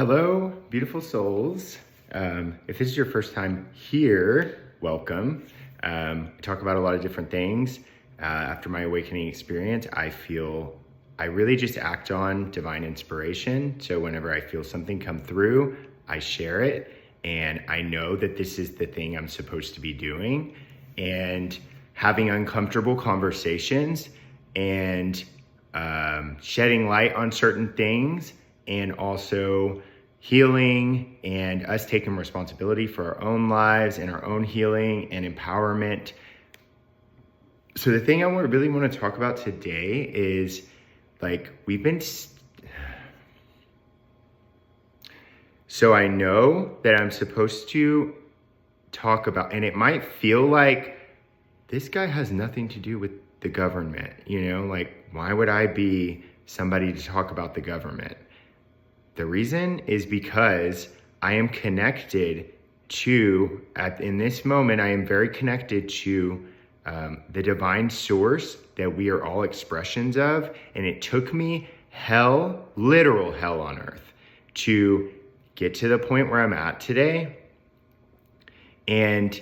Hello, beautiful souls. If this is your first time here, welcome. I talk about a lot of different things. After my awakening experience, I really just act on divine inspiration. So whenever I feel something come through, I share it. And I know that this is the thing I'm supposed to be doing. And having uncomfortable conversations and shedding light on certain things, and also healing and us taking responsibility for our own lives and our own healing and empowerment. So the thing I really want to talk about today is so I know that I'm supposed to talk about, and it might feel like this guy has nothing to do with the government, why would I be somebody to talk about the government? The reason is because I am connected to, in this moment, I am very connected to the divine source that we are all expressions of. And it took me literal hell on earth to get to the point where I'm at today, and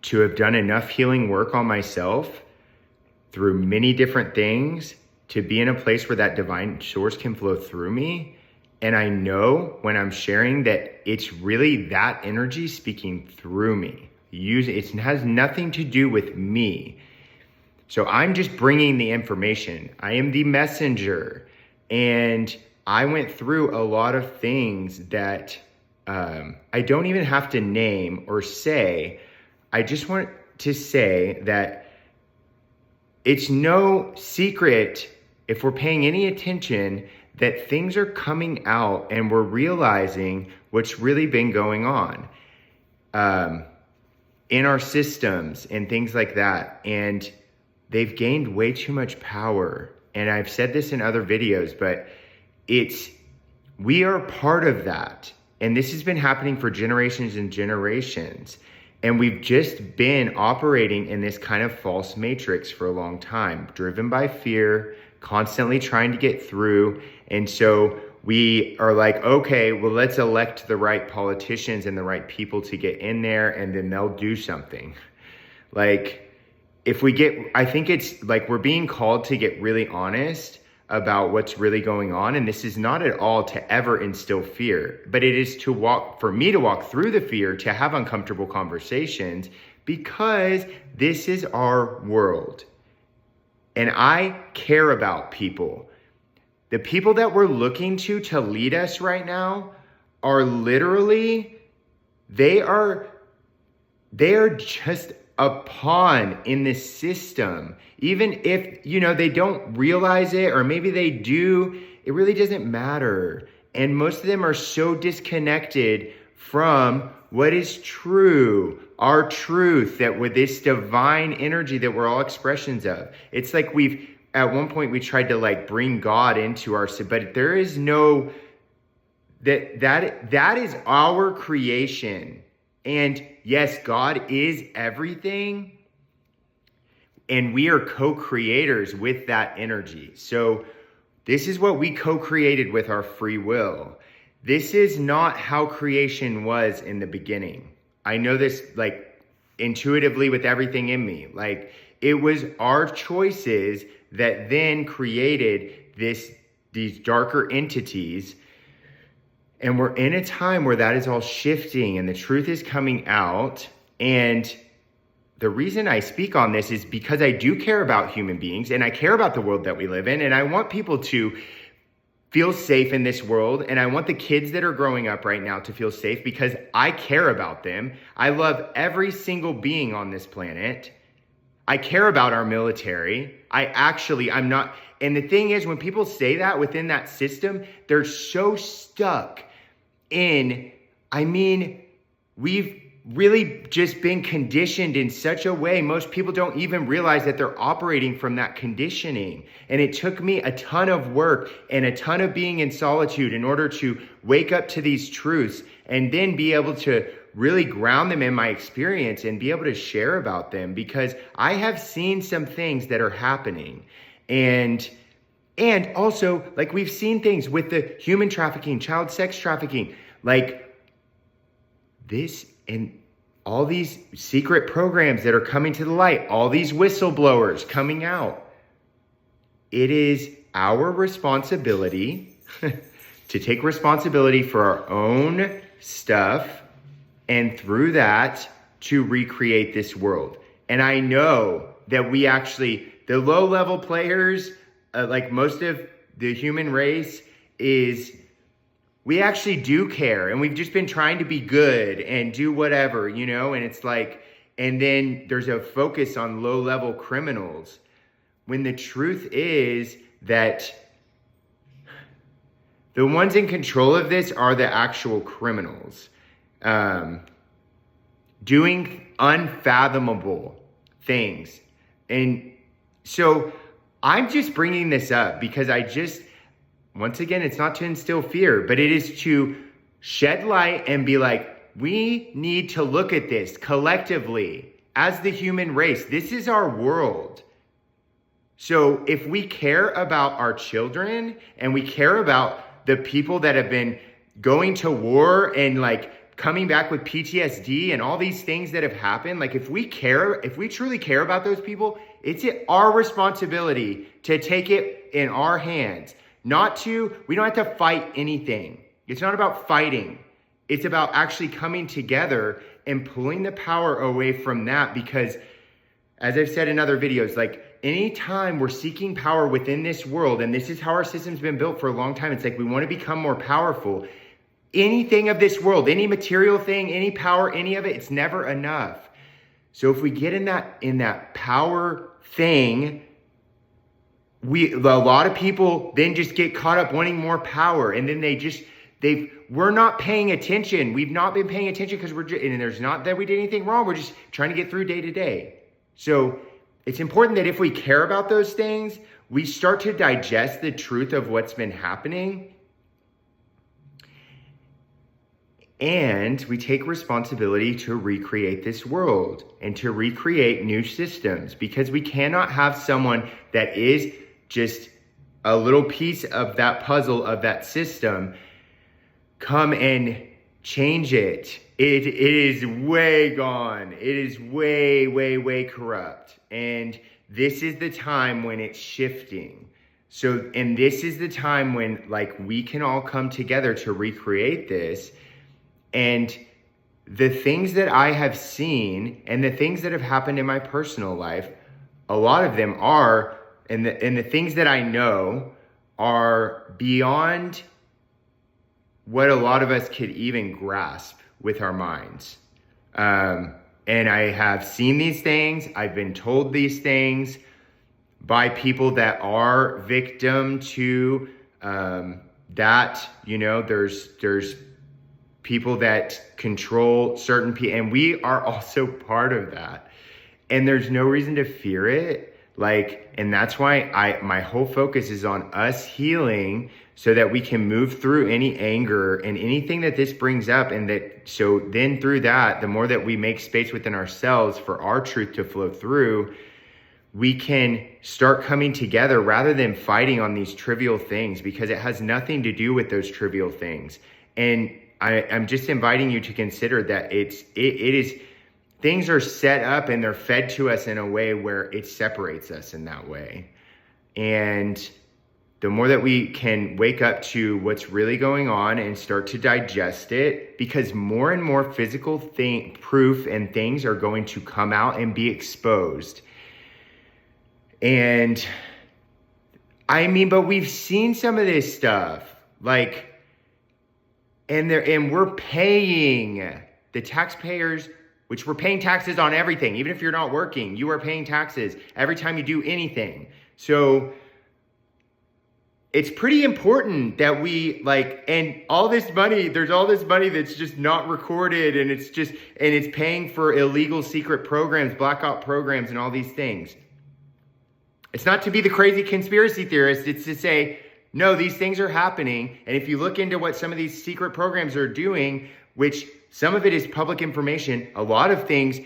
to have done enough healing work on myself through many different things to be in a place where that divine source can flow through me. And I know when I'm sharing that it's really that energy speaking through me. It has nothing to do with me. So I'm just bringing the information. I am the messenger. And I went through a lot of things that I don't even have to name or say. I just want to say that it's no secret, if we're paying any attention, that things are coming out and we're realizing what's really been going on in our systems and things like that. And they've gained way too much power. And I've said this in other videos, but we are part of that. And this has been happening for generations and generations. And we've just been operating in this kind of false matrix for a long time, driven by fear, constantly trying to get through. And so we are like, okay, well, let's elect the right politicians and the right people to get in there, and then they'll do something. I think it's like we're being called to get really honest about what's really going on. And this is not at all to ever instill fear, but it is for me to walk through the fear, to have uncomfortable conversations, because this is our world. And I care about people. The people that we're looking to lead us right now are literally, they are just a pawn in this system. Even if, they don't realize it, or maybe they do, it really doesn't matter. And most of them are so disconnected from what is true, our truth, that with this divine energy that we're all expressions of. It's like at one point we tried to bring God into but there is no, that is our creation. And yes, God is everything, and we are co-creators with that energy. So this is what we co-created with our free will. This is not how creation was in the beginning. I know this intuitively with everything in me. It was our choices that then created these darker entities. And we're in a time where that is all shifting and the truth is coming out. And the reason I speak on this is because I do care about human beings, and I care about the world that we live in. And I want people to feel safe in this world. And I want the kids that are growing up right now to feel safe, because I care about them. I love every single being on this planet. I care about our military. I'm not. And the thing is, when people say that within that system, they're so stuck we've really just been conditioned in such a way. Most people don't even realize that they're operating from that conditioning. And it took me a ton of work and a ton of being in solitude in order to wake up to these truths, and then be able to really ground them in my experience and be able to share about them, because I have seen some things that are happening. And And also, like, we've seen things with the human trafficking, child sex trafficking, like this, and all these secret programs that are coming to the light, all these whistleblowers coming out. It is our responsibility to take responsibility for our own stuff, and through that, to recreate this world. And I know that we actually, the low-level players, like most of the human race, is we actually do care, and we've just been trying to be good and do whatever, you know, and it's like, and then there's a focus on low-level criminals, when the truth is that the ones in control of this are the actual criminals, doing unfathomable things. And so I'm just bringing this up because once again, it's not to instill fear, but it is to shed light and be like, we need to look at this collectively as the human race. This is our world. So if we care about our children and we care about the people that have been going to war and like coming back with PTSD and all these things that have happened, like if we truly care about those people, it's our responsibility to take it in our hands. We don't have to fight anything. It's not about fighting. It's about actually coming together and pulling the power away from that, because as I've said in other videos, like anytime we're seeking power within this world, and this is how our system's been built for a long time, it's like we want to become more powerful. Anything of this world, any material thing, any power, any of it, it's never enough. So if we get in that power thing, a lot of people then just get caught up wanting more power, and then we're not paying attention. We've not been paying attention because and there's not that we did anything wrong. We're just trying to get through day to day. So it's important that if we care about those things, we start to digest the truth of what's been happening, and we take responsibility to recreate this world and to recreate new systems, because we cannot have someone that is just a little piece of that puzzle of that system come and change it. It is way gone. It is way, way, way corrupt. And this is the time when it's shifting. And this is the time when like we can all come together to recreate this. And the things that I have seen and the things that have happened in my personal life, a lot of them are, and the things that I know are beyond what a lot of us could even grasp with our minds. And I have seen these things. I've been told these things by people that are victim to that. You know, there's people that control certain people, and we are also part of that. And there's no reason to fear it. And that's why my whole focus is on us healing, so that we can move through any anger and anything that this brings up. So then through that, the more that we make space within ourselves for our truth to flow through, we can start coming together rather than fighting on these trivial things, because it has nothing to do with those trivial things. And I'm just inviting you to consider that it is, things are set up and they're fed to us in a way where it separates us in that way. And the more that we can wake up to what's really going on and start to digest it, because more and more physical proof and things are going to come out and be exposed. And I mean, but we've seen some of this stuff, and we're paying the taxpayers, which we're paying taxes on everything. Even if you're not working, you are paying taxes every time you do anything. So it's pretty important that we and all this money, there's all this money that's just not recorded, and it's paying for illegal secret programs, black ops programs, and all these things. It's not to be the crazy conspiracy theorist. It's to say, no, these things are happening. And if you look into what some of these secret programs are doing, which some of it is public information, a lot of things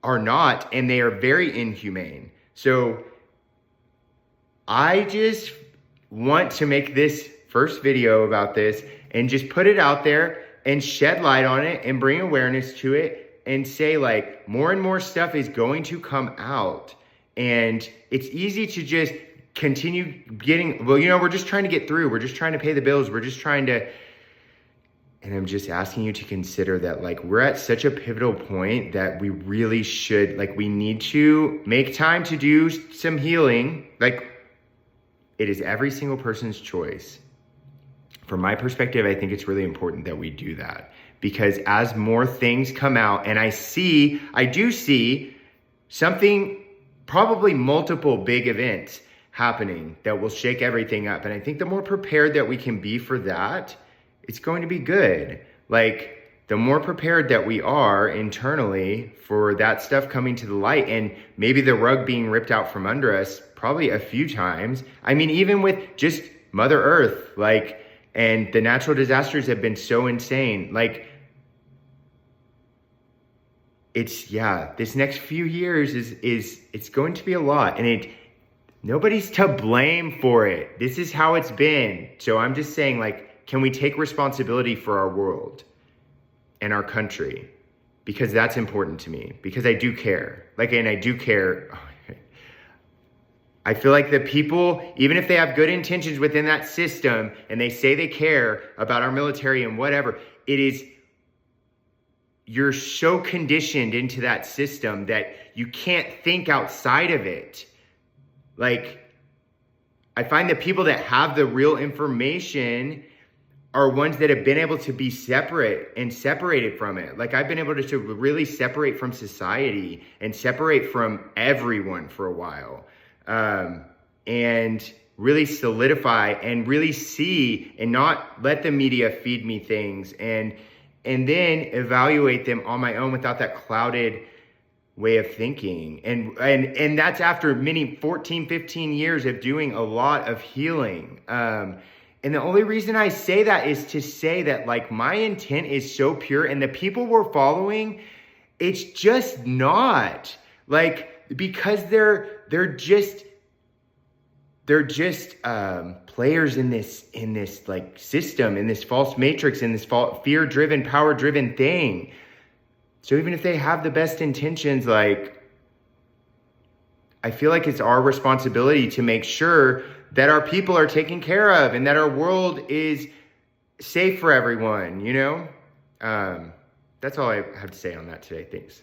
are not, and they are very inhumane. So I just want to make this first video about this and just put it out there and shed light on it and bring awareness to it and say, like, more and more stuff is going to come out. And it's easy to just continue getting, well, we're just trying to get through. We're just trying to pay the bills. We're just trying to, and I'm just asking you to consider that, like, we're at such a pivotal point that we really should, like, we need to make time to do some healing. Like, it is every single person's choice. From my perspective, I think it's really important that we do that, because as more things come out, and I do see something, probably multiple big events happening that will shake everything up. And I think the more prepared that we can be for that, it's going to be good. Like, the more prepared that we are internally for that stuff coming to the light, and maybe the rug being ripped out from under us probably a few times. I mean, even with just Mother Earth, like, and the natural disasters have been so insane. Like, this next few years it's going to be a lot, and nobody's to blame for it. This is how it's been. So I'm just saying, like, can we take responsibility for our world and our country? Because that's important to me, because I do care. Like, and I do care. I feel like the people, even if they have good intentions within that system and they say they care about our military and whatever, you're so conditioned into that system that you can't think outside of it. Like, I find the people that have the real information are ones that have been able to be separate and separated from it. Like, I've been able to really separate from society and separate from everyone for a while. And really solidify and really see and not let the media feed me things, and then evaluate them on my own without that clouded way of thinking. And that's after 14, 15 years of doing a lot of healing. And the only reason I say that is to say that, like, my intent is so pure, and the people we're following, it's just not, like, because they're just players in this like system, in this false matrix, in this fear-driven, power-driven thing. So even if they have the best intentions, like, I feel like it's our responsibility to make sure that our people are taken care of and that our world is safe for everyone, That's all I have to say on that today. Thanks.